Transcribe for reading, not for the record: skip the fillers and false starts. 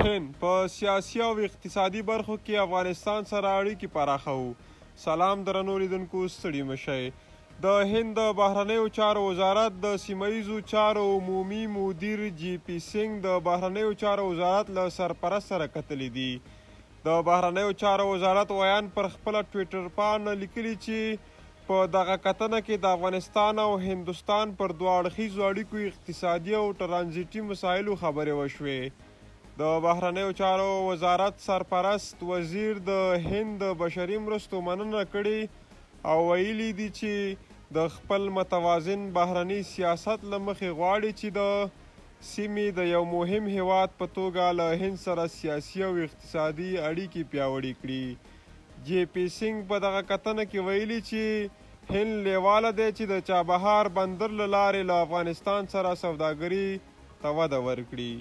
هند په سیاسي او اقتصادي برخو کې افغانستان سره اړیکې پراخوو. سلام درنو لیدونکو، ستړي مشئ. د هند د بهرنیو چارو وزارت د سیمه ییزو چارو عمومي مدیر جی پی سنګ د بهرنیو چارو وزارت له سرپرست سره کتلي دي. د بهرنیو چارو وزارت ویان پر خپله ټویټر پاڼه لیکلي چې په دغه کتنه کې د افغانستان او هندوستان پر دوه اړخیزو اړیکو اقتصادي او ټرانزیټي مسایلو خبرې وشوې. د بهرنیو چارو وزارت سرپرست وزیر د هند د بشري مرستو مننه کړې او ویلي دي چې د خپل متوازن بهرني سیاست له مخې غواړي چې د سیمې د یو مهم هیواد په توګه له هند سره سیاسي او اقتصادي اړیکې پیاوړې کړي. جی پی سنګ په دغه کتنه کې ویلي چې هند لیواله دی چې د چابهار بندر له لارې له افغانستان سره سوداګري ته وده ورکړي.